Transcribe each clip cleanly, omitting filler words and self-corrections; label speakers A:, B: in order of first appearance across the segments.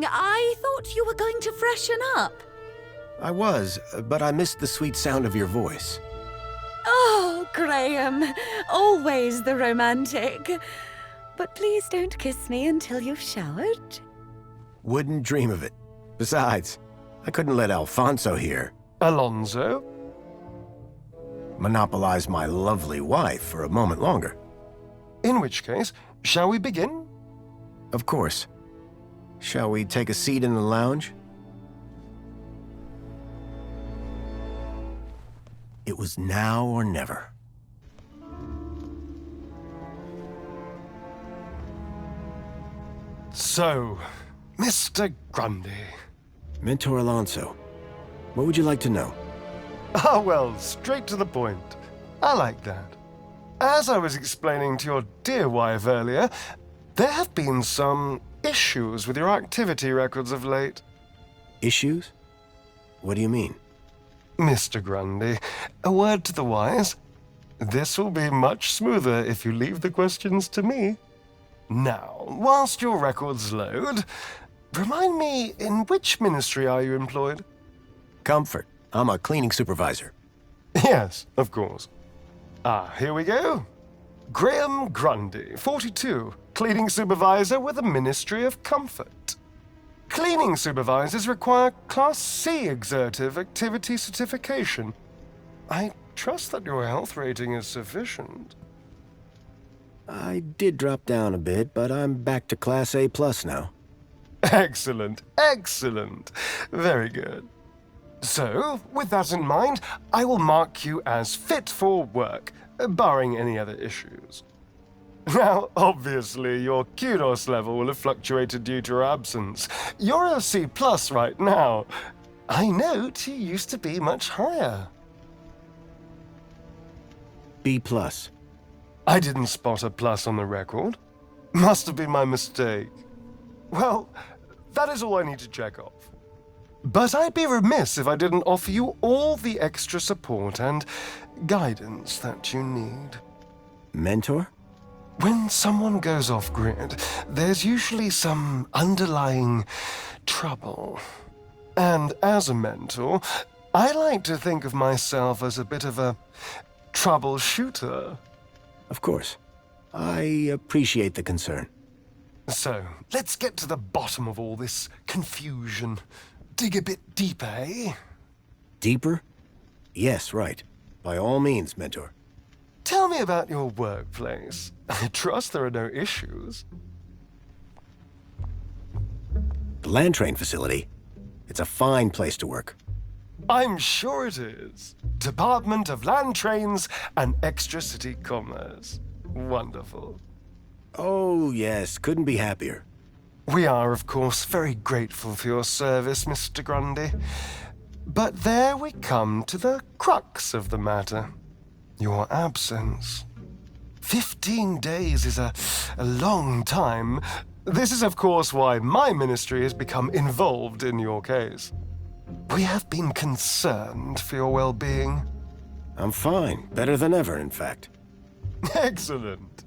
A: wrong? I thought you were going to freshen up.
B: I was, but I missed the sweet sound of your voice.
A: Oh, Graham, always the romantic. But please don't kiss me until you've showered.
B: Wouldn't dream of it. Besides, I couldn't let Alfonso here
C: Alonso?
B: monopolize my lovely wife for a moment longer.
C: In which case, shall we begin?
B: Of course. Shall we take a seat in the lounge? It was now or never.
C: So, Mr. Grundy.
B: Mentor Alonso, what would you like to know?
C: Ah, well, straight to the point. I like that. As I was explaining to your dear wife earlier, there have been some issues with your activity records of late.
B: Issues? What do you mean?
C: Mr. Grundy, a word to the wise. This will be much smoother if you leave the questions to me. Now, whilst your records load, remind me, in which ministry are you employed?
B: Comfort. I'm a cleaning supervisor.
C: Yes, of course. Here we go. Graham Grundy, 42, cleaning supervisor with the Ministry of Comfort. Cleaning supervisors require Class C exertive activity certification. I trust that your health rating is sufficient.
B: I did drop down a bit, but I'm back to Class A+ now.
C: Excellent, excellent. Very good. So, with that in mind, I will mark you as fit for work, barring any other issues. Now, obviously, your kudos level will have fluctuated due to your absence. You're a C+ right now. I note you used to be much higher.
B: B+.
C: I didn't spot a plus on the record. Must have been my mistake. Well, that is all I need to check off. But I'd be remiss if I didn't offer you all the extra support and guidance that you need.
B: Mentor?
C: When someone goes off-grid, there's usually some underlying trouble. And as a mentor, I like to think of myself as a bit of a troubleshooter.
B: Of course. I appreciate the concern.
C: So, let's get to the bottom of all this confusion. Dig a bit deeper, eh?
B: Deeper? Yes, right. By all means, Mentor.
C: Tell me about your workplace. I trust there are no issues.
B: The land train facility. It's a fine place to work.
C: I'm sure it is. Department of Land Trains and Extra-City Commerce. Wonderful.
B: Oh, yes. Couldn't be happier.
C: We are, of course, very grateful for your service, Mr. Grundy. But there we come to the crux of the matter. Your absence. 15 days is a long time. This is, of course, why my ministry has become involved in your case. We have been concerned for your well-being.
B: I'm fine. Better than ever, in fact.
C: Excellent.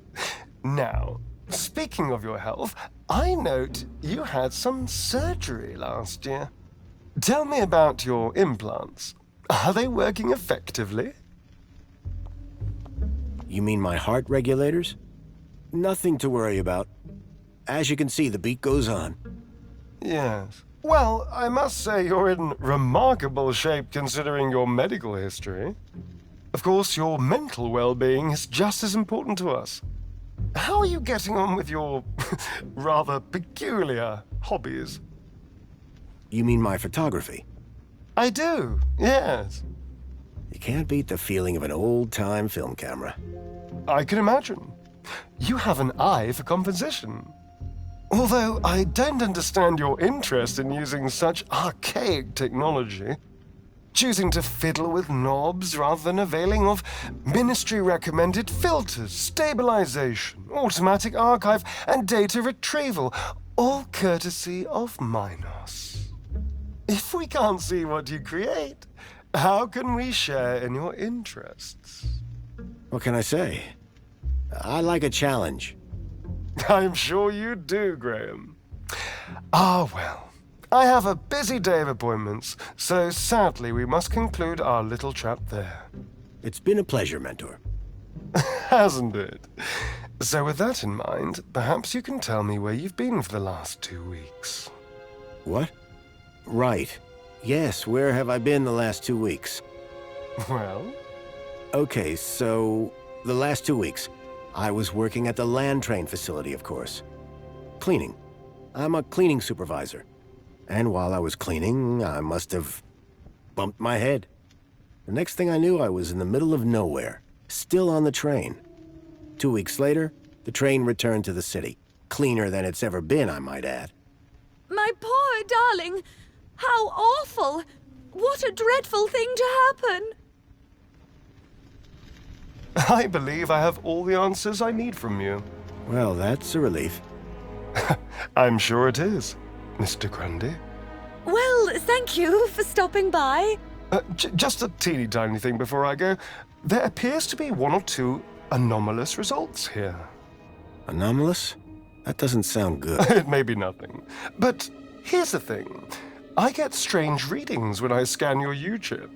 C: Now, speaking of your health, I note you had some surgery last year. Tell me about your implants. Are they working effectively?
B: You mean my heart regulators? Nothing to worry about. As you can see, the beat goes on.
C: Yes. Well, I must say you're in remarkable shape considering your medical history. Of course, your mental well-being is just as important to us. How are you getting on with your rather peculiar hobbies?
B: You mean my photography?
C: I do, yes.
B: You can't beat the feeling of an old-time film camera.
C: I can imagine. You have an eye for composition. Although I don't understand your interest in using such archaic technology, choosing to fiddle with knobs rather than availing of ministry-recommended filters, stabilization, automatic archive, and data retrieval, all courtesy of Minos. If we can't see what you create, how can we share in your interests?
B: What can I say? I like a challenge.
C: I'm sure you do, Graham. Ah, well. I have a busy day of appointments, so sadly we must conclude our little chat there.
B: It's been a pleasure, Mentor.
C: Hasn't it? So with that in mind, perhaps you can tell me where you've been for the last 2 weeks.
B: What? Right. Yes, where have I been the last 2 weeks?
C: Well?
B: Okay, so the last 2 weeks, I was working at the land train facility, of course. Cleaning. I'm a cleaning supervisor. And while I was cleaning, I must have bumped my head. The next thing I knew, I was in the middle of nowhere, still on the train. 2 weeks later, the train returned to the city. Cleaner than it's ever been, I might add.
A: My poor darling! How awful! What a dreadful thing to happen!
C: I believe I have all the answers I need from you.
B: Well, that's a relief.
C: I'm sure it is, Mr. Grundy.
A: Well, thank you for stopping by.
C: Just a teeny tiny thing before I go. There appears to be 1 or 2 anomalous results here.
B: Anomalous? That doesn't sound good.
C: It may be nothing. But here's the thing. I get strange readings when I scan your U-chip.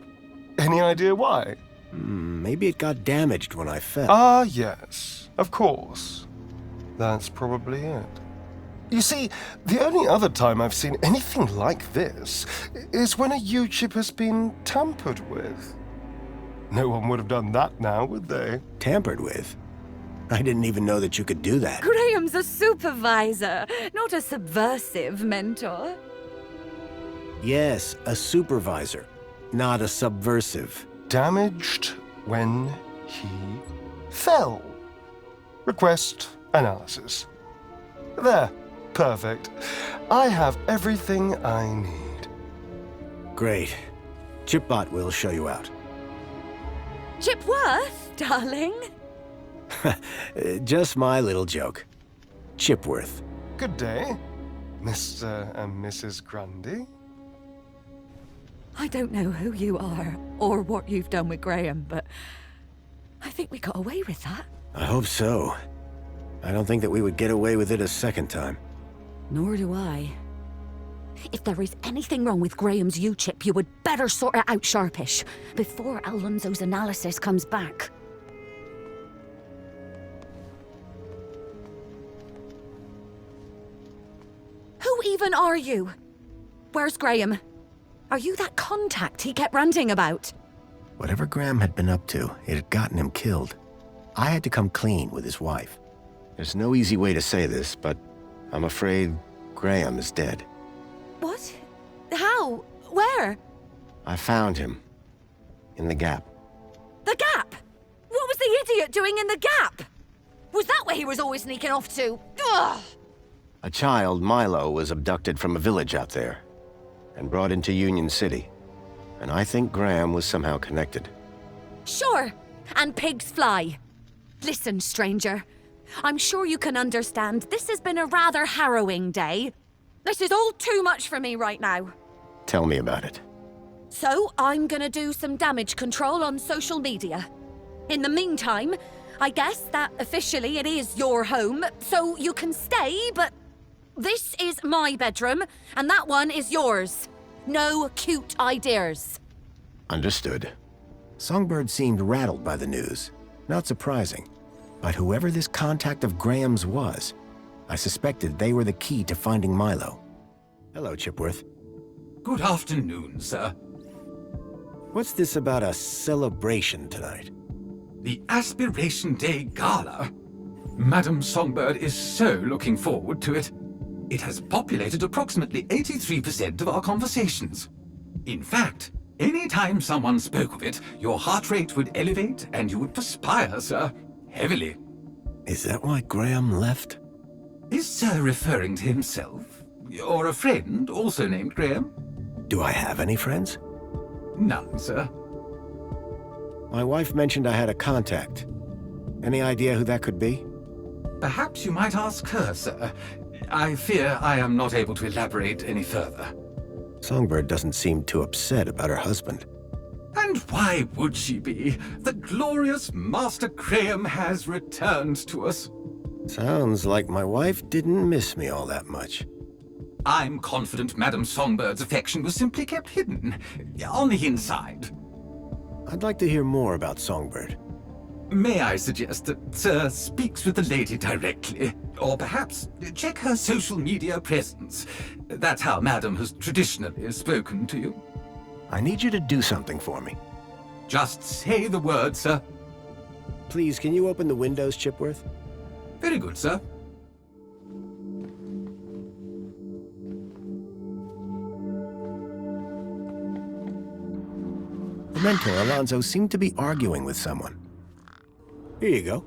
C: Any idea why?
B: Maybe it got damaged when I fell.
C: Ah, yes. Of course. That's probably it. You see, the only other time I've seen anything like this is when a U-chip has been tampered with. No one would have done that now, would they?
B: Tampered with? I didn't even know that you could do that.
A: Graham's a supervisor, not a subversive mentor.
B: Yes, a supervisor, not a subversive.
C: Damaged when he fell. Request analysis. There. Perfect. I have everything I need.
B: Great. Chipbot will show you out.
A: Chipworth, darling.
B: Just my little joke. Chipworth.
C: Good day, Mr. and Mrs. Grundy.
A: I don't know who you are or what you've done with Graham, but I think we got away with that.
B: I hope so. I don't think that we would get away with it a second time.
A: Nor do I. If there is anything wrong with Graham's U-chip, you would better sort it out sharpish before Alonso's analysis comes back. Who even are you? Where's Graham? Are you that contact he kept ranting about?
B: Whatever Graham had been up to, it had gotten him killed. I had to come clean with his wife. There's no easy way to say this, but I'm afraid Graham is dead.
A: What? How? Where?
B: I found him. In the Gap.
A: The Gap? What was the idiot doing in the Gap? Was that where he was always sneaking off to? Ugh!
B: A child, Milo, was abducted from a village out there and brought into Union City. And I think Graham was somehow connected.
A: Sure, and pigs fly. Listen, stranger. I'm sure you can understand this has been a rather harrowing day. This is all too much for me right now.
B: Tell me about it.
A: So, I'm gonna do some damage control on social media. In the meantime, I guess that officially it is your home, so you can stay, but this is my bedroom, and that one is yours. No cute ideas.
B: Understood. Songbird seemed rattled by the news. Not surprising. But whoever this contact of Graham's was, I suspected they were the key to finding Milo. Hello, Chipworth.
D: Good afternoon, sir.
B: What's this about a celebration tonight?
D: The Aspiration Day Gala. Madam Songbird is so looking forward to it. It has populated approximately 83% of our conversations. In fact, any time someone spoke of it, your heart rate would elevate and you would perspire, sir. Heavily.
B: Is that why Graham left?
D: Is Sir referring to himself? Or a friend also named Graham?
B: Do I have any friends?
D: None, sir.
B: My wife mentioned I had a contact. Any idea who that could be?
D: Perhaps you might ask her, sir. I fear I am not able to elaborate any further.
B: Songbird doesn't seem too upset about her husband.
D: And why would she be? The glorious Master Graham has returned to us.
B: Sounds like my wife didn't miss me all that much.
D: I'm confident Madame Songbird's affection was simply kept hidden, on the inside.
B: I'd like to hear more about Songbird.
D: May I suggest that Sir speaks with the lady directly, or perhaps check her social media presence. That's how Madame has traditionally spoken to you.
B: I need you to do something for me.
D: Just say the word, sir.
B: Please, can you open the windows, Chipworth?
D: Very good, sir.
B: The mentor, Alonso, seemed to be arguing with someone. Here you go.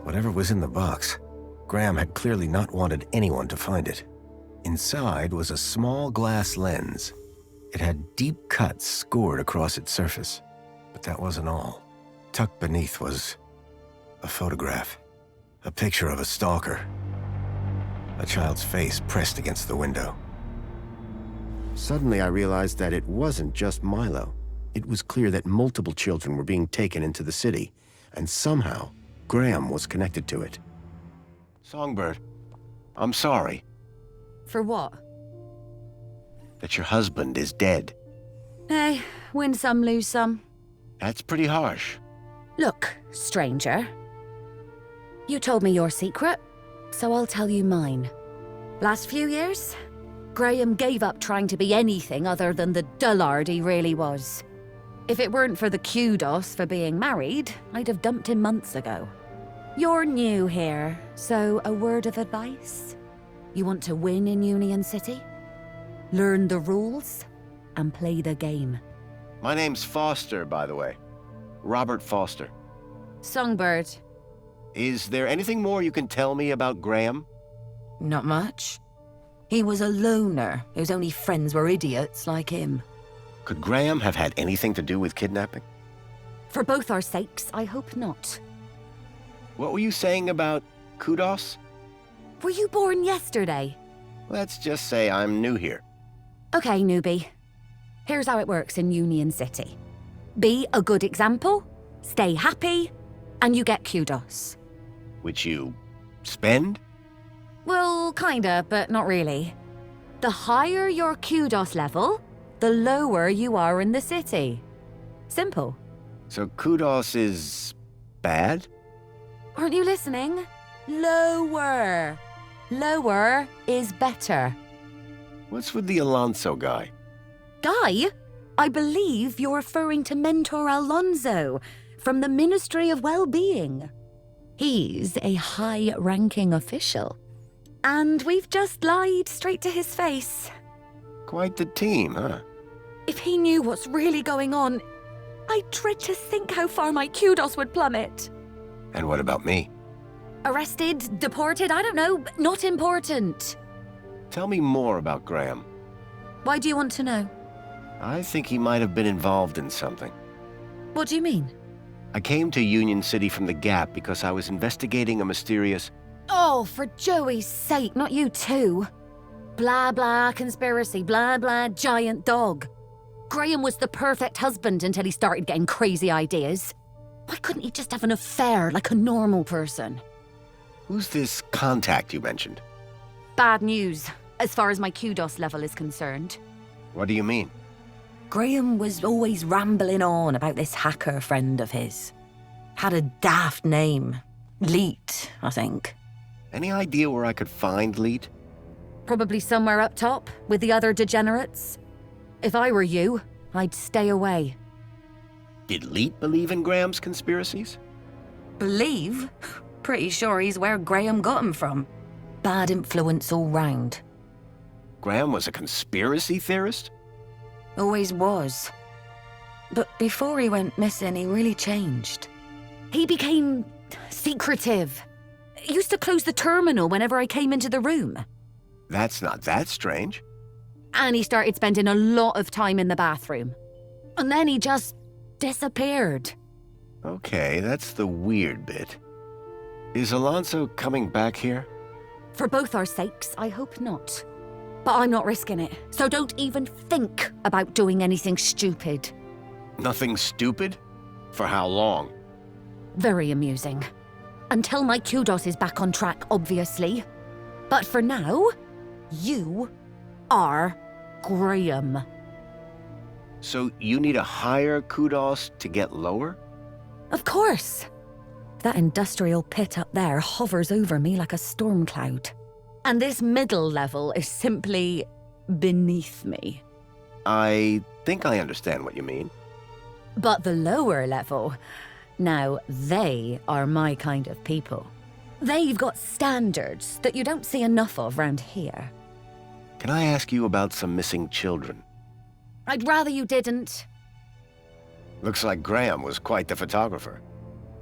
B: Whatever was in the box, Graham had clearly not wanted anyone to find it. Inside was a small glass lens. It had deep cuts scored across its surface. But that wasn't all. Tucked beneath was a photograph. A picture of a stalker. A child's face pressed against the window. Suddenly I realized that it wasn't just Milo. It was clear that multiple children were being taken into the city, and somehow Graham was connected to it. Songbird, I'm sorry
A: For what?
B: that your husband is dead.
A: Hey, win some, lose some.
B: That's pretty harsh.
A: Look, stranger. You told me your secret, so I'll tell you mine. Last few years, Graham gave up trying to be anything other than the dullard he really was. If it weren't for the kudos for being married, I'd have dumped him months ago. You're new here, so a word of advice? You want to win in Union City? Learn the rules and play the game.
B: My name's Foster, by the way. Robert Foster.
A: Songbird.
B: Is there anything more you can tell me about Graham?
E: Not much. He was a loner whose only friends were idiots like him.
B: Could Graham have had anything to do with kidnapping?
A: For both our sakes, I hope not.
B: What were you saying about kudos?
A: Were you born yesterday?
B: Let's just say I'm new here.
A: Okay, newbie. Here's how it works in Union City. Be a good example, stay happy, and you get kudos.
B: Which you spend?
A: Well, kinda, but not really. The higher your kudos level, the lower you are in the city. Simple.
B: So kudos is bad?
A: Aren't you listening? Lower. Lower is better.
B: What's with the Alonso guy?
A: Guy, I believe you're referring to Mentor Alonso from the Ministry of Well-Being. He's a high-ranking official. And we've just lied straight to his face.
B: Quite the team, huh?
A: If he knew what's really going on, I dread to think how far my kudos would plummet.
B: And what about me?
A: Arrested, deported, I don't know, not important.
B: Tell me more about Graham.
A: Why do you want to know?
B: I think he might have been involved in something.
A: What do you mean?
B: I came to Union City from the Gap because I was investigating a mysterious...
A: Oh, for Joey's sake, not you too. Blah, blah, conspiracy, blah, blah, giant dog. Graham was the perfect husband until he started getting crazy ideas. Why couldn't he just have an affair like a normal person?
B: Who's this contact you mentioned?
A: Bad news, as far as my kudos level is concerned.
B: What do you mean?
E: Graham was always rambling on about this hacker friend of his. Had a daft name. Leet, I think.
B: Any idea where I could find Leet?
A: Probably somewhere up top, with the other degenerates. If I were you, I'd stay away.
B: Did Leet believe in Graham's conspiracies?
E: Believe? Pretty sure he's where Graham got him from. Bad influence all round.
B: Graham was a conspiracy theorist?
E: Always was. But before he went missing, he really changed.
A: He became secretive. Used to close the terminal whenever I came into the room.
B: That's not that strange.
A: And he started spending a lot of time in the bathroom. And then he just disappeared.
B: Okay, that's the weird bit. Is Alonso coming back here?
A: For both our sakes, I hope not. But I'm not risking it, so don't even think about doing anything stupid.
B: Nothing stupid? For how long?
A: Very amusing. Until my kudos is back on track, obviously. But for now, you are Graham.
B: So you need a higher kudos to get lower?
A: Of course. That industrial pit up there hovers over me like a storm cloud. And this middle level is simply beneath me.
B: I think I understand what you mean.
A: But the lower level, now they are my kind of people. They've got standards that you don't see enough of round here.
B: Can I ask you about some missing children?
A: I'd rather you didn't.
B: Looks like Graham was quite the photographer.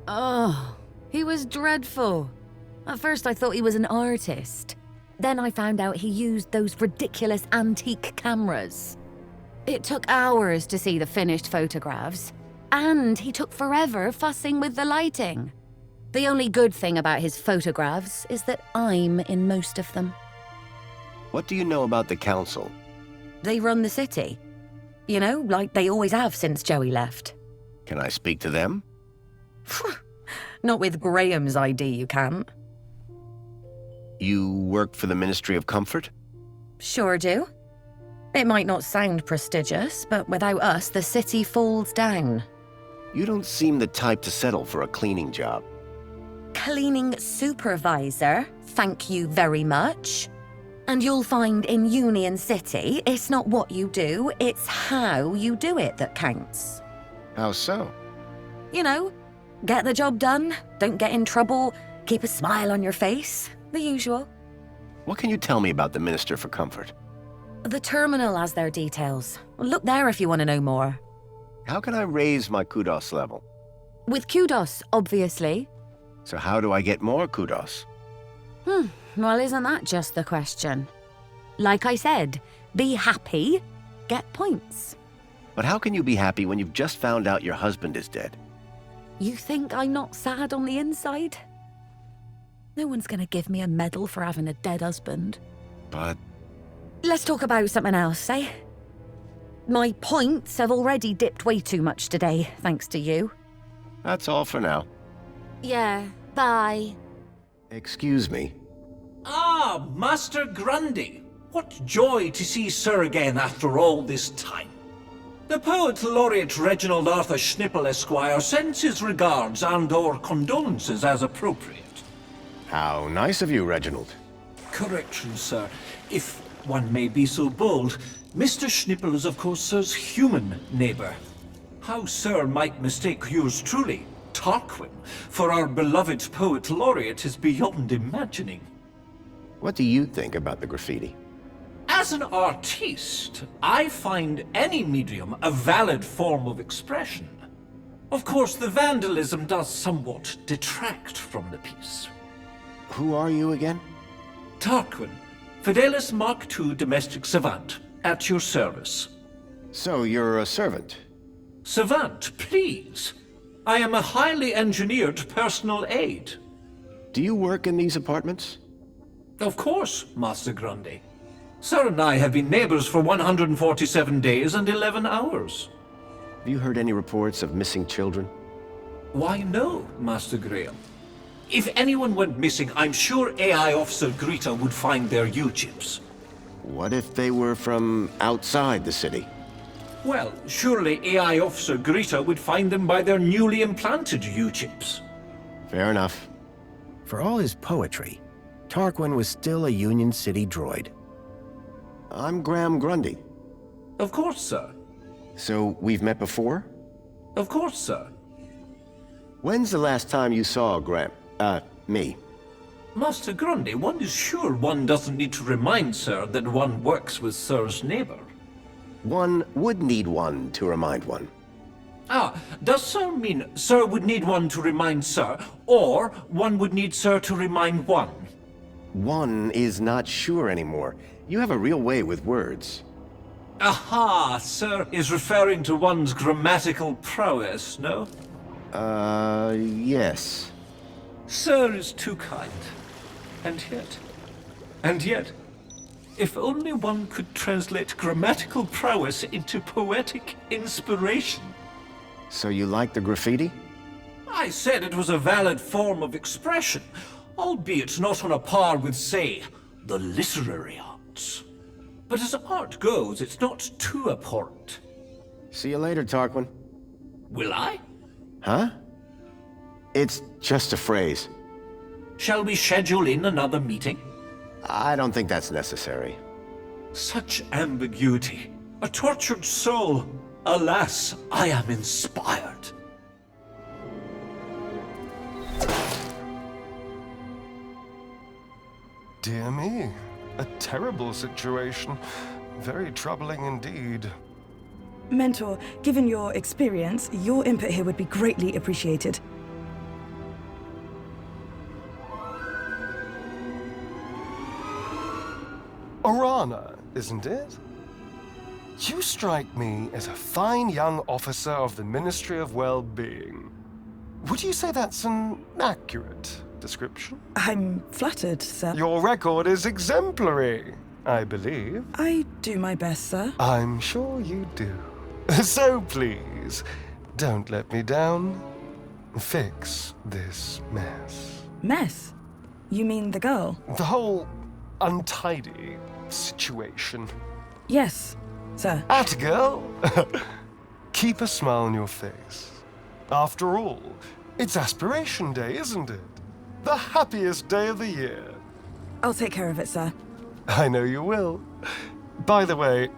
A: Oh, he was dreadful. At first I thought he was an artist. Then I found out he used those ridiculous antique cameras. It took hours to see the finished photographs, and he took forever fussing with the lighting. The only good thing about his photographs is that I'm in most of them.
B: What do you know about the council?
E: They run the city. You know, like they always have since Joey left.
B: Can I speak to them?
E: Not with Graham's ID, you can't.
B: You work for the Ministry of Comfort?
E: Sure do. It might not sound prestigious, but without us, the city falls down.
B: You don't seem the type to settle for a cleaning job.
E: Cleaning supervisor, thank you very much. And you'll find in Union City, it's not what you do, it's how you do it that counts.
B: How so?
E: You know, get the job done, don't get in trouble, keep a smile on your face, the usual.
B: What can you tell me about the Minister for Comfort?
E: The terminal has their details. Look there if you want to know more.
B: How can I raise my kudos level?
A: With kudos, obviously.
B: So how do I get more kudos?
A: Well, isn't that just the question? Like I said, be happy, get points.
B: But how can you be happy when you've just found out your husband is dead?
A: You think I'm not sad on the inside? No one's gonna give me a medal for having a dead husband.
B: But
A: Let's talk about something else, eh? My points have already dipped way too much today, thanks to you.
B: that's all for now.
A: Yeah, bye.
B: Excuse me.
F: Ah, Master Grundy. What joy to see Sir again after all this time. The Poet Laureate Reginald Arthur Schnipple Esquire sends his regards and/or condolences as appropriate.
B: How nice of you, Reginald.
F: Correction, sir. If one may be so bold, Mr. Schnipple is of course Sir's human neighbour. How Sir might mistake yours truly, Tarquin, for our beloved Poet Laureate is beyond imagining.
B: What do you think about the graffiti?
F: As an artiste, I find any medium a valid form of expression. Of course, the vandalism does somewhat detract from the piece.
B: Who are you again?
F: Tarquin, Fidelis Mark II domestic savant, at your service.
B: So you're a servant.
F: Savant, please. I am a highly engineered personal aid.
B: Do you work in these apartments?
F: Of course, Master Grundy. Sir and I have been neighbors for 147 days and 11 hours.
B: Have you heard any reports of missing children?
F: Why, no, Master Graham. If anyone went missing, I'm sure AI Officer Greta would find their U-chips.
B: What if they were from outside the city?
F: Well, surely AI Officer Greta would find them by their newly implanted U-chips.
B: Fair enough.
G: For all his poetry, Tarquin was still a Union City droid.
B: I'm Graham Grundy.
F: Of course, sir.
B: So we've met before?
F: Of course, sir.
B: When's the last time you saw Graham? Me.
F: Master Grundy, one is sure one doesn't need to remind Sir that one works with Sir's neighbor.
B: One would need one to remind one.
F: Ah, does Sir mean Sir would need one to remind Sir, or one would need Sir to remind one?
B: One is not sure anymore. You have a real way with words.
F: Aha, Sir is referring to one's grammatical prowess, no?
B: Yes.
F: Sir is too kind. And yet, If only one could translate grammatical prowess into poetic inspiration.
B: So you like the graffiti?
F: I said it was a valid form of expression, albeit not on a par with, say, the literary arts. But as art goes, it's not too abhorrent.
B: See you later, Tarquin.
F: Will I?
B: Huh? It's just a phrase.
F: Shall we schedule in another meeting?
B: I don't think that's necessary.
F: Such ambiguity. A tortured soul. Alas, I am inspired.
C: Dear me, a terrible situation. Very troubling indeed.
H: Mentor, given your experience, your input here would be greatly appreciated.
C: Orana, isn't it? You strike me as a fine young officer of the Ministry of Well-Being. Would you say that's an accurate description?
H: I'm flattered, sir.
C: Your record is exemplary, I believe.
H: I do my best, sir.
C: I'm sure you do. So please, don't let me down. Fix this mess.
H: Mess? You mean the girl?
C: The whole untidy situation.
H: Yes, sir.
C: At girl! Keep a smile on your face. After all, it's Aspiration Day, isn't it? The happiest day of the year.
H: I'll take care of it, sir.
C: I know you will. By the way,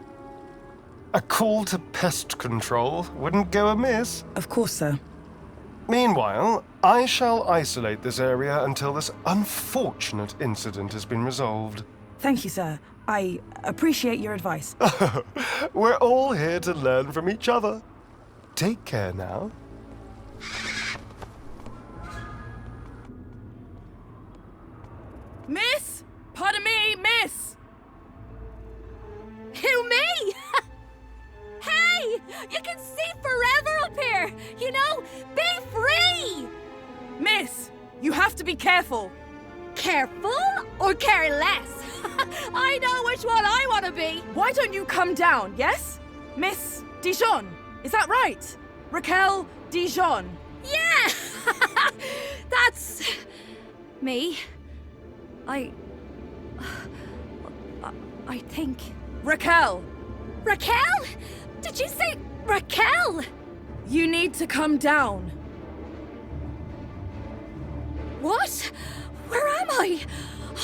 C: a call to pest control wouldn't go amiss.
H: Of course, sir.
C: Meanwhile, I shall isolate this area until this unfortunate incident has been resolved.
H: Thank you, sir. I appreciate your advice.
C: We're all here to learn from each other. Take care now.
H: Miss! Pardon me, miss!
A: Who, me? Hey! You can see forever up here! You know, be free!
H: Miss! You have to be careful!
A: Careful or careless? I know which one I want to be!
H: Why don't you come down, yes? Miss Dijon, is that right? Raquel Dijon.
A: Yeah! That's... me. I think...
H: Raquel!
A: Raquel? Did you say Raquel?
H: You need to come down.
A: What? Where am I?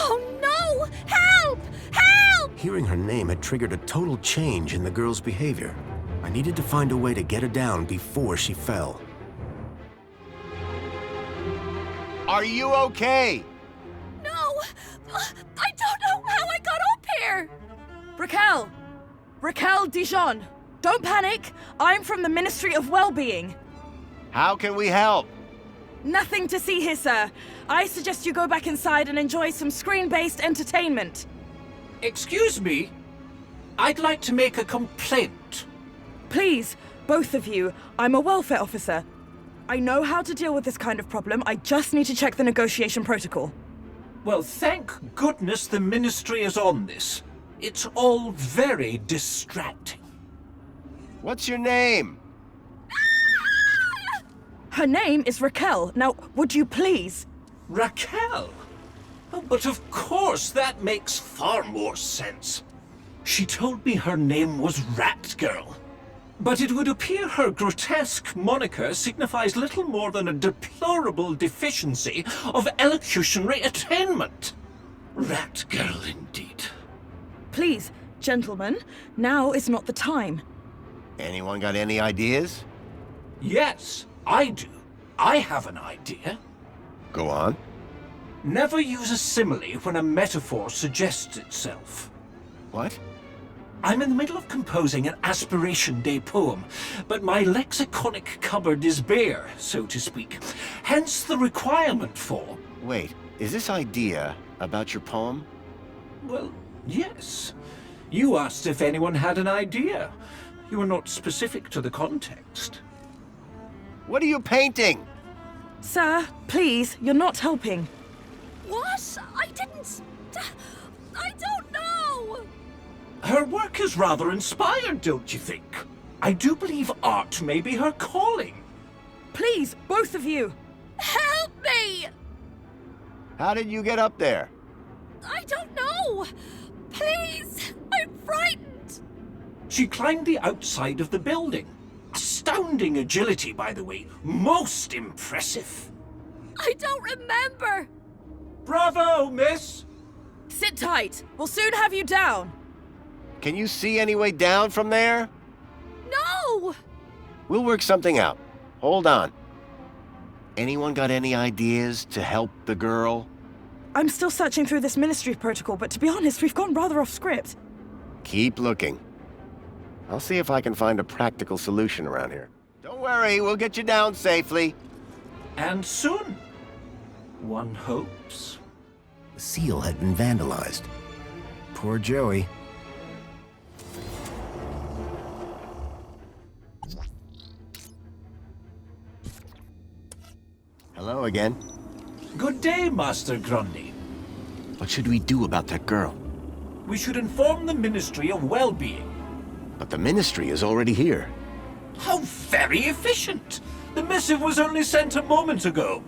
A: Oh no! Help! Help!
B: Hearing her name had triggered a total change in the girl's behavior. I needed to find a way to get her down before she fell.
G: Are you okay?
A: No! I don't know how I got up here!
H: Raquel! Raquel Dijon! Don't panic! I'm from the Ministry of Well-Being.
G: How can we help?
H: Nothing to see here, sir. I suggest you go back inside and enjoy some screen-based entertainment.
F: Excuse me? I'd like to make a complaint.
H: Please, both of you, I'm a welfare officer. I know how to deal with this kind of problem. I just need to check the negotiation protocol.
F: Well, thank goodness the Ministry is on this. It's all very distracting.
G: What's your name?
H: Her name is Raquel. Now, would you please?
F: Raquel? Oh, but of course, that makes far more sense. She told me her name was Rat Girl. But it would appear her grotesque moniker signifies little more than a deplorable deficiency of elocutionary attainment. Rat Girl, indeed.
H: Please, gentlemen, now is not the time.
G: Anyone got any ideas?
F: Yes, I do. I have an idea.
B: Go on.
F: Never use a simile when a metaphor suggests itself.
B: What?
F: I'm in the middle of composing an Aspiration Day poem, but my lexiconic cupboard is bare, so to speak. Hence the requirement for...
B: Wait, is this idea about your poem?
F: Well, yes. You asked if anyone had an idea. You were not specific to the context.
G: What are you painting?
H: Sir, please, you're not helping.
A: What? I didn't... I don't know!
F: Her work is rather inspired, don't you think? I do believe art may be her calling.
H: Please, both of you.
A: Help me!
B: How did you get up there?
A: I don't know! Please! I'm frightened!
F: She climbed the outside of the building. Astounding agility, by the way. Most impressive.
A: I don't remember!
F: Bravo, miss!
H: Sit tight. We'll soon have you down.
B: Can you see any way down from there?
A: No!
B: We'll work something out. Hold on. Anyone got any ideas to help the girl?
H: I'm still searching through this ministry protocol, but to be honest, we've gone rather off script.
B: Keep looking. I'll see if I can find a practical solution around here. Don't worry, we'll get you down safely.
F: And soon. One hopes.
G: The seal had been vandalized. Poor Joey.
B: Hello again.
F: Good day, Master Grundy.
B: What should we do about that girl?
F: We should inform the Ministry of Well-being.
B: But the Ministry is already here.
F: How very efficient! The missive was only sent a moment ago.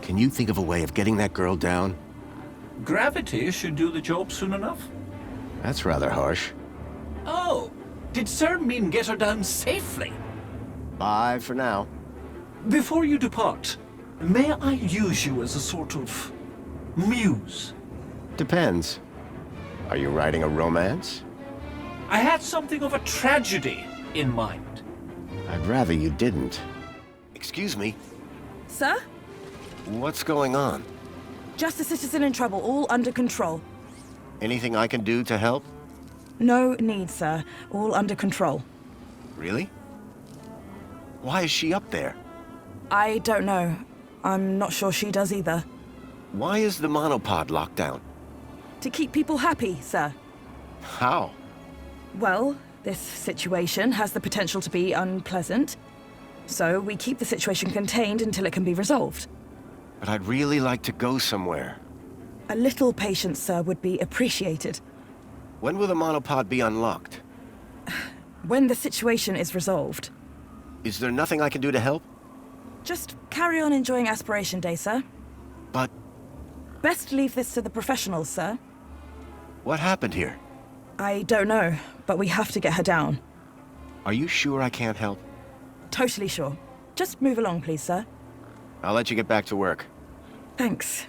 B: Can you think of a way of getting that girl down?
F: Gravity should do the job soon enough.
B: That's rather harsh.
F: Oh, did Sir mean get her down safely?
B: Bye for now.
F: Before you depart, may I use you as a sort of muse?
B: Depends. Are you writing a romance?
F: I had something of a tragedy in mind.
B: I'd rather you didn't. Excuse me,
H: Sir?
B: what's going on?
H: Just a citizen in trouble, all under control.
B: Anything I can do to help?
H: No need, sir. All under control.
B: Really? Why is she up there?
H: I don't know. I'm not sure she does either.
B: Why is the monopod locked down?
H: To keep people happy, sir.
B: How?
H: Well, this situation has the potential to be unpleasant. So we keep the situation contained until it can be resolved.
B: But I'd really like to go somewhere.
H: A little patience, sir, would be appreciated.
B: When will the monopod be unlocked?
H: When the situation is resolved.
B: Is there nothing I can do to help?
H: Just carry on enjoying Aspiration Day, sir.
B: But
H: Best leave this to the professionals, sir.
B: what happened here?
H: I don't know, but we have to get her down.
B: Are you sure I can't help?
H: Totally sure. Just move along, please, sir.
B: I'll let you get back to work.
H: Thanks.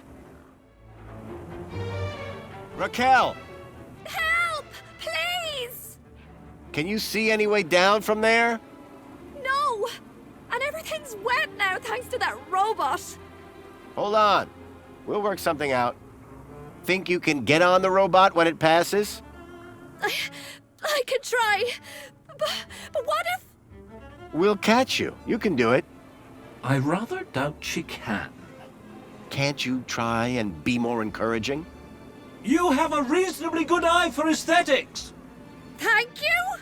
B: Raquel!
A: Help! Please!
B: Can you see any way down from there?
A: No! And everything's wet now thanks to that robot.
B: Hold on. We'll work something out. Think you can get on the robot when it passes?
A: I could try. But what if...
B: We'll catch you. You can do it.
F: I rather doubt she can.
B: Can't you try and be more encouraging?
F: You have a reasonably good eye for aesthetics.
A: Thank you?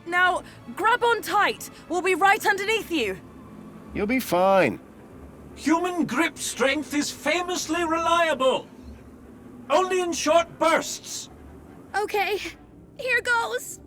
H: Now, grab on tight. We'll be right underneath you.
B: You'll be fine.
F: Human grip strength is famously reliable. Only in short bursts.
A: Okay, here goes.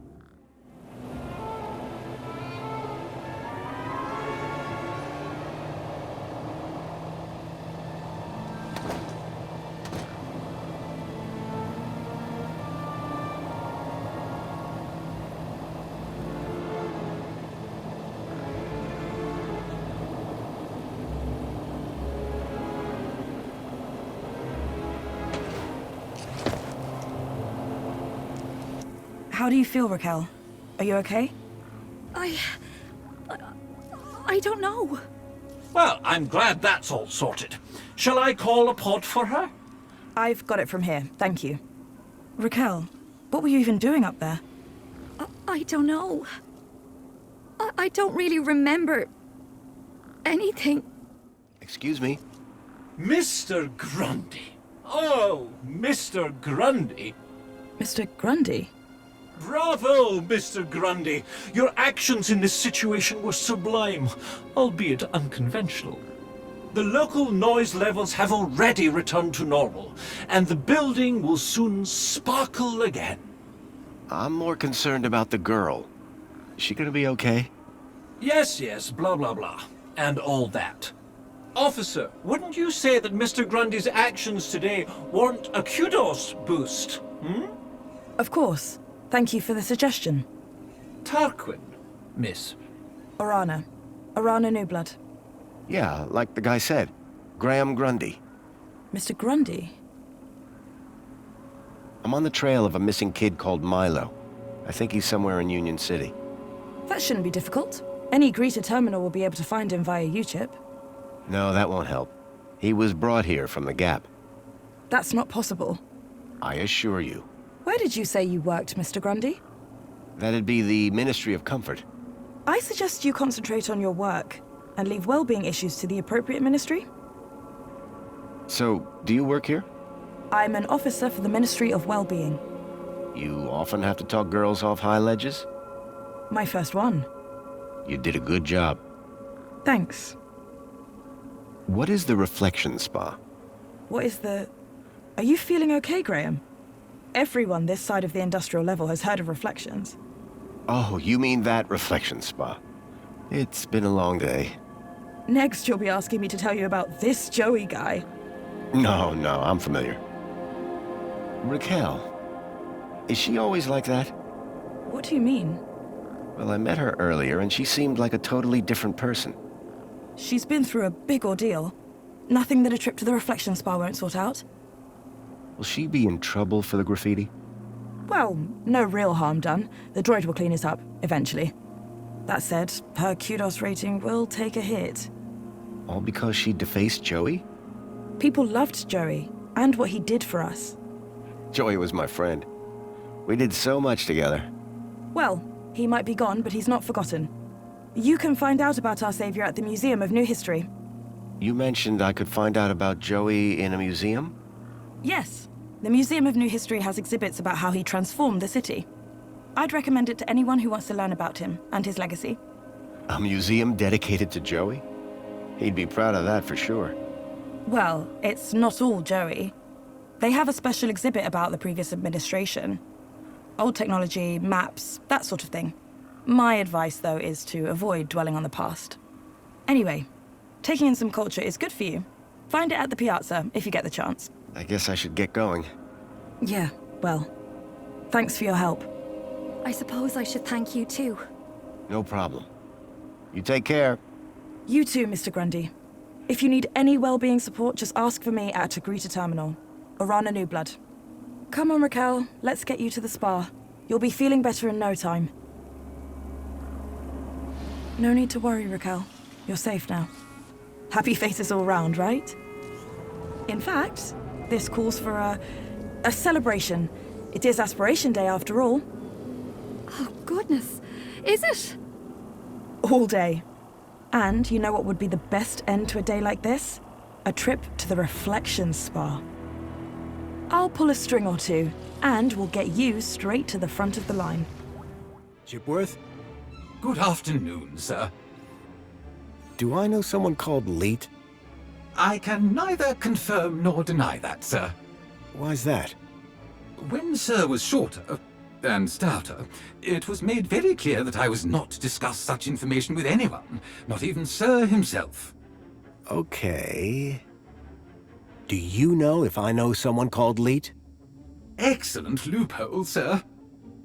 H: How do you feel, Raquel? Are you okay?
A: I don't know.
F: Well, I'm glad that's all sorted. Shall I call a pod for her?
H: I've got it from here, thank you. Raquel, what were you even doing up there?
A: I don't know. I don't really remember anything.
B: Excuse me.
F: Mr. Grundy. Oh, Mr. Grundy.
H: Mr. Grundy?
F: Bravo, Mr. Grundy. Your actions in this situation were sublime, albeit unconventional. The local noise levels have already returned to normal, and the building will soon sparkle again.
B: I'm more concerned about the girl. Is she gonna be okay?
F: Yes, blah blah blah. And all that. Officer, wouldn't you say that Mr. Grundy's actions today warrant a kudos boost?
H: Of course. Thank you for the suggestion.
F: Tarquin, miss.
H: Orana. Orana Newblood.
B: Yeah, like the guy said. Graham Grundy.
H: Mr. Grundy?
B: I'm on the trail of a missing kid called Milo. I think he's somewhere in Union City.
H: That shouldn't be difficult. Any Greta terminal will be able to find him via U-chip.
B: No, that won't help. He was brought here from the Gap.
H: That's not possible.
B: I assure you.
H: Where did you say you worked, Mr. Grundy?
B: That'd be the Ministry of Comfort.
H: I suggest you concentrate on your work and leave well-being issues to the appropriate ministry.
B: So, do you work here?
H: I'm an officer for the Ministry of Well-being.
B: You often have to talk girls off high ledges?
H: My first one.
B: You did a good job.
H: Thanks.
B: What is the Reflection Spa?
H: What is the... Are you feeling okay, Graham? Everyone this side of the industrial level has heard of Reflections.
B: Oh, you mean that Reflection Spa. It's been a long day.
H: Next, you'll be asking me to tell you about this Joey guy.
B: No, I'm familiar. Raquel. Is she always like that?
H: What do you mean?
B: Well, I met her earlier, and she seemed like a totally different person.
H: She's been through a big ordeal. Nothing that a trip to the Reflection Spa won't sort out.
B: Will she be in trouble for the graffiti?
H: Well, no real harm done. The droid will clean it up, eventually. That said, her kudos rating will take a hit.
B: All because she defaced Joey?
H: People loved Joey, and what he did for us.
B: Joey was my friend. We did so much together.
H: Well, he might be gone, but he's not forgotten. You can find out about our savior at the Museum of New History.
B: You mentioned I could find out about Joey in a museum?
H: Yes. The Museum of New History has exhibits about how he transformed the city. I'd recommend it to anyone who wants to learn about him and his legacy.
B: A museum dedicated to Joey? He'd be proud of that for sure.
H: Well, it's not all Joey. They have a special exhibit about the previous administration. Old technology, maps, that sort of thing. My advice, though, is to avoid dwelling on the past. Anyway, taking in some culture is good for you. Find it at the Piazza, if you get the chance.
B: I guess I should get going.
H: Yeah, well, thanks for your help.
A: I suppose I should thank you too.
B: No problem. You take care.
H: You too, Mr. Grundy. If you need any well-being support, just ask for me at Greta Terminal. Orana Newblood. Come on, Raquel. Let's get you to the spa. You'll be feeling better in no time. No need to worry, Raquel. You're safe now. Happy faces all round, right? In fact, this calls for a celebration. It is Aspiration Day, after all.
A: Oh, goodness. Is it?
H: All day. And you know what would be the best end to a day like this? A trip to the Reflection Spa. I'll pull a string or two, and we'll get you straight to the front of the line.
B: Chipworth?
D: Good afternoon, sir.
B: Do I know someone called Leet?
D: I can neither confirm nor deny that, sir.
B: Why's that?
D: When Sir was shorter and stouter, it was made very clear that I was not to discuss such information with anyone, not even Sir himself.
B: Okay. Do you know if I know someone called Leet?
D: Excellent loophole, sir.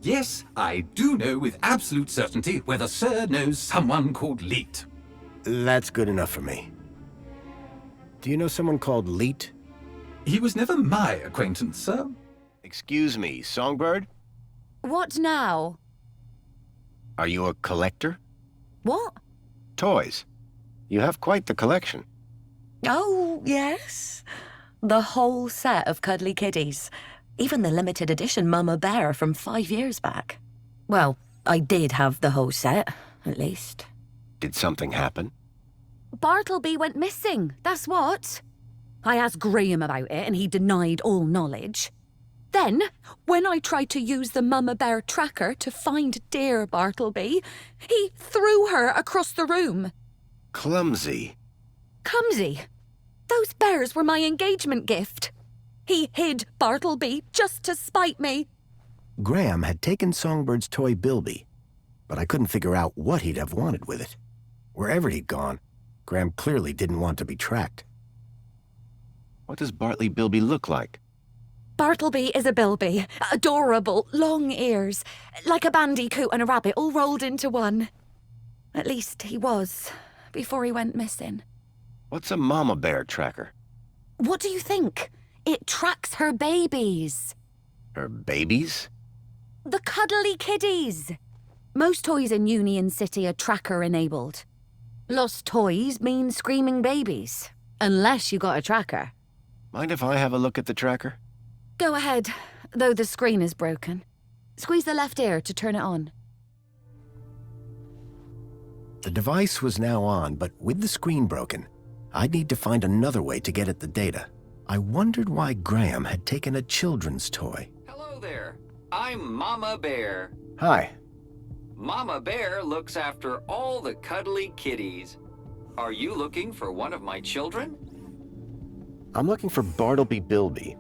D: Yes, I do know with absolute certainty whether Sir knows someone called Leet.
B: That's good enough for me. Do you know someone called Leet?
D: He was never my acquaintance, sir.
B: Excuse me, Songbird?
A: What now?
B: Are you a collector?
A: What?
B: Toys. You have quite the collection.
E: Oh, yes. The whole set of cuddly kiddies. Even the limited edition Mama Bear from 5 years back. Well, I did have the whole set, at least.
B: Did something happen?
A: Bartleby went missing, that's what. I asked Graham about it and he denied all knowledge. Then, when I tried to use the Mama Bear tracker to find dear Bartleby, he threw her across the room.
B: Clumsy.
A: Clumsy. Those bears were my engagement gift. He hid Bartleby just to spite me.
B: Graham had taken Songbird's toy Bilby, but I couldn't figure out what he'd have wanted with it. Wherever he'd gone, Graham clearly didn't want to be tracked.
G: What does Bartley Bilby look like?
A: Bartleby is a bilby. Adorable, long ears. Like a bandicoot and a rabbit all rolled into one. At least he was, before he went missing.
G: What's a mama bear tracker?
A: What do you think? It tracks her babies.
G: Her babies?
A: The cuddly kiddies. Most toys in Union City are tracker-enabled. Lost toys mean screaming babies. Unless you got a tracker.
G: Mind if I have a look at the tracker?
A: Go ahead, though the screen is broken. Squeeze the left ear to turn it on.
B: The device was now on, but with the screen broken, I'd need to find another way to get at the data. I wondered why Graham had taken a children's toy.
I: Hello there. I'm Mama Bear.
B: Hi.
I: Mama Bear looks after all the cuddly kitties. Are you looking for one of my children?
B: I'm looking for Bartleby Bilby.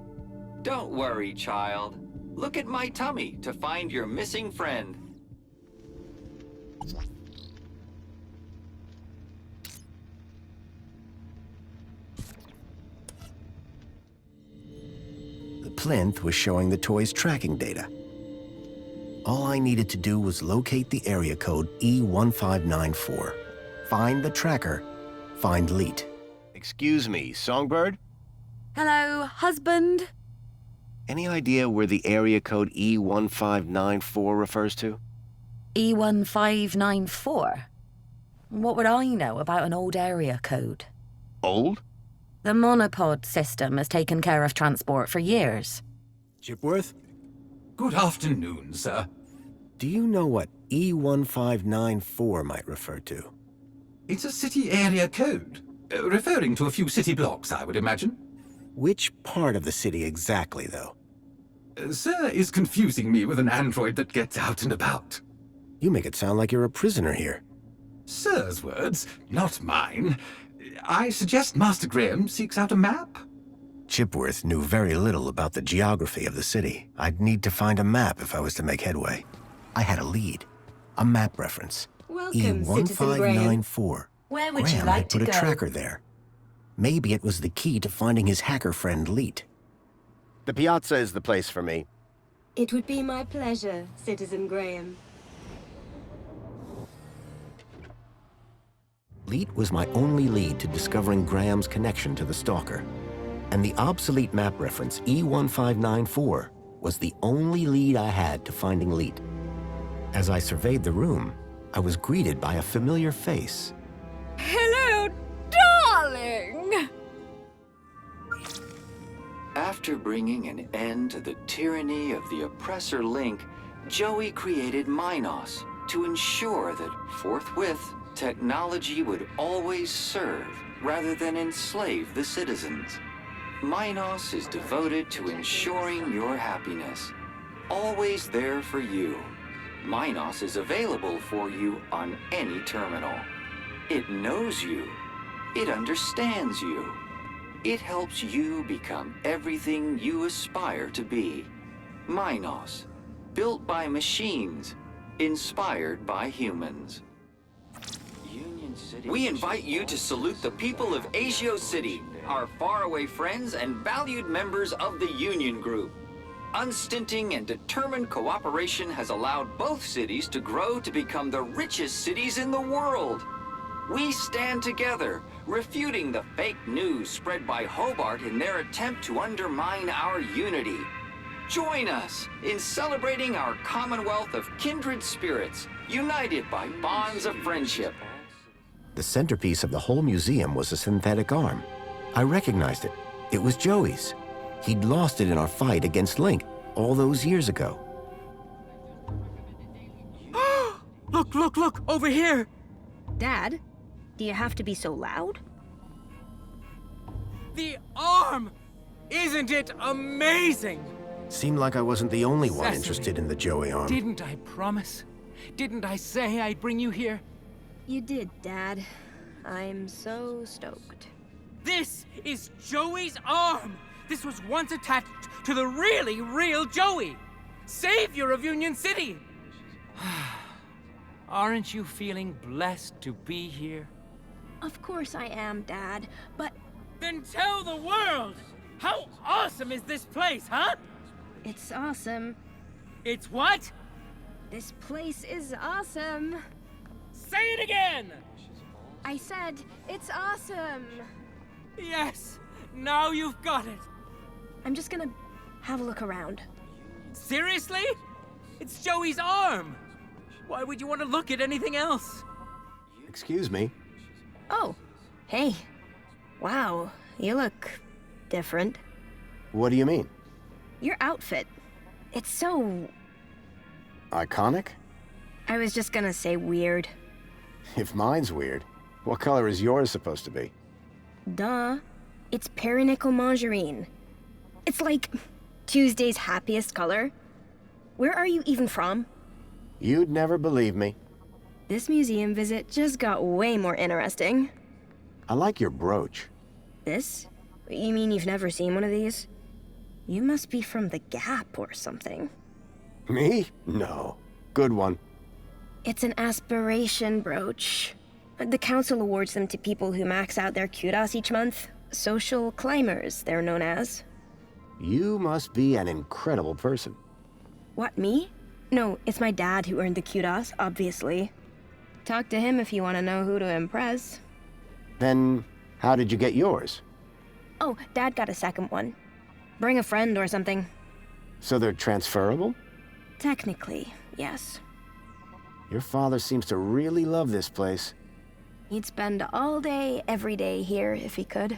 I: Don't worry, child. Look at my tummy to find your missing friend.
B: The plinth was showing the toy's tracking data. All I needed to do was locate the area code E1594. Find the tracker, find Leet.
G: Excuse me, Songbird?
A: Hello, husband?
G: Any idea where the area code E1594 refers to?
E: E1594? What would I know about an old area code?
G: Old?
E: The monopod system has taken care of transport for years.
B: Chipworth,
D: Good afternoon, sir.
B: do you know what E1594 might refer to?
D: It's a city area code, referring to a few city blocks, I would imagine.
B: Which part of the city exactly, though?
D: Sir is confusing me with an android that gets out and about.
B: You make it sound like you're a prisoner here.
D: Sir's words, not mine. I suggest Master Graham seeks out a map.
B: Chipworth knew very little about the geography of the city. I'd need to find a map if I was to make headway. I had a lead, a map reference.
J: Welcome, Citizen Graham.
B: E1594.
J: Where would
B: Graham
J: you like
B: had
J: to
B: put
J: go?
B: a tracker there. Maybe it was the key to finding his hacker friend Leet.
G: The piazza is the place for me.
J: It would be my pleasure, Citizen Graham.
B: Leet was my only lead to discovering Graham's connection to the Stalker. And the obsolete map reference E1594 was the only lead I had to finding Leet. As I surveyed the room, I was greeted by a familiar face.
A: Hello, darling!
I: After bringing an end to the tyranny of the oppressor Link, Joey created Minos to ensure that forthwith technology would always serve rather than enslave the citizens. Minos is devoted to ensuring your happiness, always there for you. Minos is available for you on any terminal. It knows you. It understands you. It helps you become everything you aspire to be. Minos, built by machines, inspired by humans. We invite you to salute the people of Asio City, our faraway friends and valued members of the Union Group. Unstinting and determined cooperation has allowed both cities to grow to become the richest cities in the world. We stand together, refuting the fake news spread by Hobart in their attempt to undermine our unity. Join us in celebrating our commonwealth of kindred spirits, united by bonds of friendship.
B: The centerpiece of the whole museum was a synthetic arm. I recognized it. It was Joey's. He'd lost it in our fight against Link all those years ago.
K: Look, over here!
L: Dad, do you have to be so loud?
K: The arm! Isn't it amazing?
B: Seemed like I wasn't the only one
K: Cecily,
B: interested in the Joey arm.
K: Didn't I promise? Didn't I say I'd bring you here?
L: You did, Dad. I'm so stoked.
K: This is Joey's arm! This was once attached to the really real Joey! Savior of Union City! Aren't you feeling blessed to be here?
L: Of course I am, Dad, but
K: Then tell the world! How awesome is this place, huh?
L: it's awesome.
K: It's what?
L: This place is awesome.
K: Say it again!
L: I said, it's awesome.
K: Yes! Now you've got it!
L: I'm just gonna have a look around.
K: Seriously? It's Joey's arm! Why would you want to look at anything else?
B: Excuse me.
L: Oh, hey. Wow, you look different.
B: What do you mean?
L: Your outfit. It's so...
B: Iconic?
L: I was just gonna say weird.
B: If mine's weird, what color is yours supposed to be?
L: Duh. It's perinickel mangerine. It's like Tuesday's happiest color. Where are you even from?
B: You'd never believe me.
L: This museum visit just got way more interesting.
B: I like your brooch.
L: This? You mean you've never seen one of these? You must be from the Gap or something.
B: Me? No. Good one.
L: It's an aspiration brooch. The council awards them to people who max out their kudos each month. Social climbers, they're known as.
B: You must be an incredible person.
L: What, me? No, it's my dad who earned the kudos, obviously. Talk to him if you want to know who to impress.
B: Then, how did you get yours?
L: Oh, Dad got a second one. Bring a friend or something.
B: So they're transferable?
L: Technically, yes.
B: Your father seems to really love this place.
L: He'd spend all day, every day here if he could.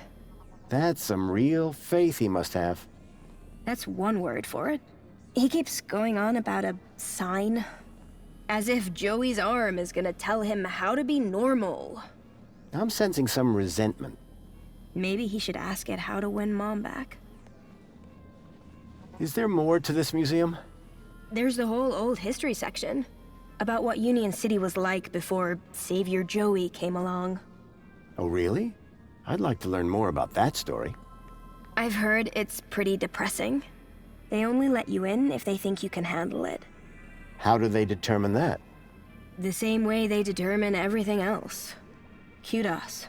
B: That's some real faith he must have.
L: That's one word for it. He keeps going on about a sign. As if Joey's arm is gonna tell him how to be normal.
B: I'm sensing some resentment.
L: Maybe he should ask it how to win Mom back.
B: Is there more to this museum?
L: There's the whole old history section. About what Union City was like before Savior Joey came along.
B: Oh, really? I'd like to learn more about that story.
L: I've heard it's pretty depressing. They only let you in if they think you can handle it.
B: How do they determine that?
L: The same way they determine everything else. Kudos.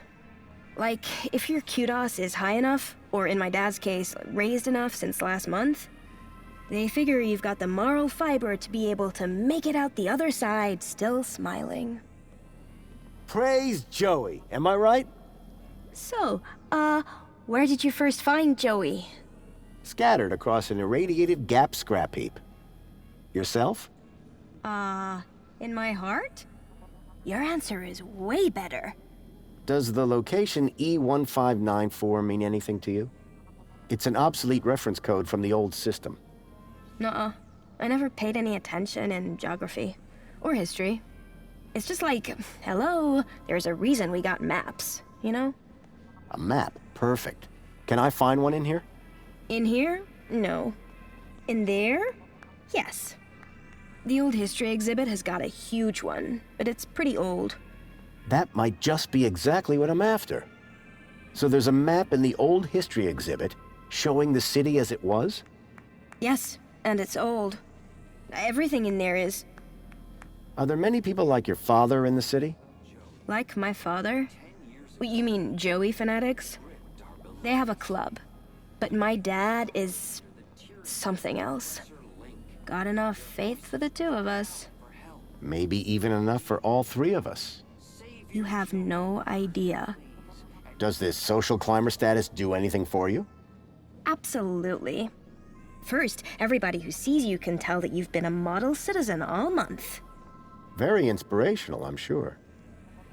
L: Like, if your kudos is high enough, or in my dad's case, raised enough since last month, they figure you've got the moral fiber to be able to make it out the other side still smiling.
B: Praise Joey, am I right?
L: So, where did you first find Joey?
B: Scattered across an irradiated Gap scrap heap. Yourself?
L: In my heart? Your answer is way better.
B: Does the location E1594 mean anything to you? It's an obsolete reference code from the old system.
L: Nuh-uh. I never paid any attention in geography. Or history. It's just like, hello, there's a reason we got maps, you know?
B: A map? Perfect. Can I find one in here?
L: In here? No. In there? Yes. The old history exhibit has got a huge one, but it's pretty old.
B: That might just be exactly what I'm after. So there's a map in the old history exhibit showing the city as it was?
L: Yes, and it's old. Everything in there is.
B: Are there many people like your father in the city?
L: Like my father? You mean Joey fanatics? They have a club. But my dad is something else. Got enough faith for the two of us.
B: Maybe even enough for all three of us.
L: You have no idea.
B: Does this social climber status do anything for you?
L: Absolutely. First, everybody who sees you can tell that you've been a model citizen all month.
B: Very inspirational, I'm sure.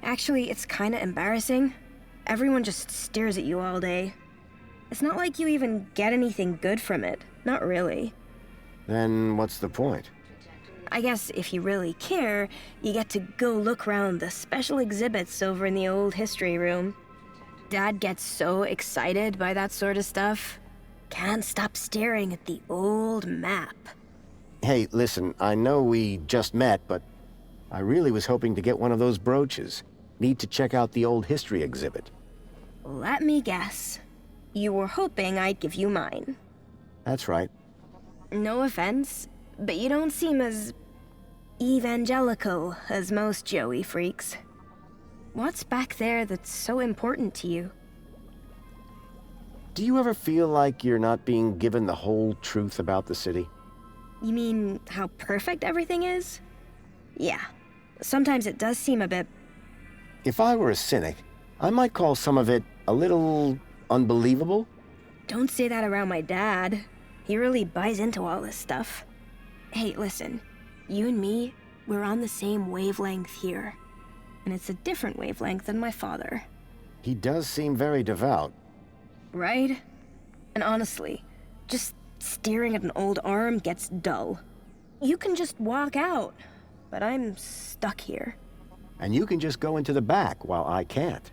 L: Actually, it's kinda embarrassing. Everyone just stares at you all day. It's not like you even get anything good from it. Not really.
B: Then what's the point?
L: I guess if you really care, you get to go look around the special exhibits over in the old history room. Dad gets so excited by that sort of stuff. Can't stop staring at the old map.
B: Hey, listen, I know we just met, but I really was hoping to get one of those brooches. Need to check out the old history exhibit.
L: Let me guess. You were hoping I'd give you mine.
B: That's right.
L: No offense, but you don't seem as evangelical as most Joey freaks. What's back there that's so important to you?
B: Do you ever feel like you're not being given the whole truth about the city?
L: You mean how perfect everything is? Yeah. Sometimes it does seem a bit...
B: If I were a cynic, I might call some of it a little unbelievable.
L: Don't say that around my dad. He really buys into all this stuff. Hey, listen. You and me, we're on the same wavelength here. And it's a different wavelength than my father.
B: He does seem very devout.
L: Right? And honestly, just staring at an old arm gets dull. You can just walk out, but I'm stuck here.
B: And you can just go into the back while I can't.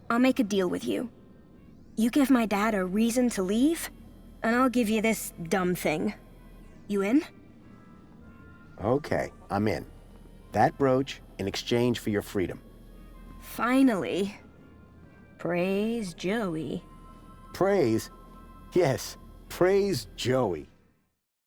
L: I'll make a deal with you. You give my dad a reason to leave, and I'll give you this dumb thing. You in?
B: Okay, I'm in. That brooch in exchange for your freedom.
L: Finally. Praise Joey.
B: Praise? Yes, praise Joey.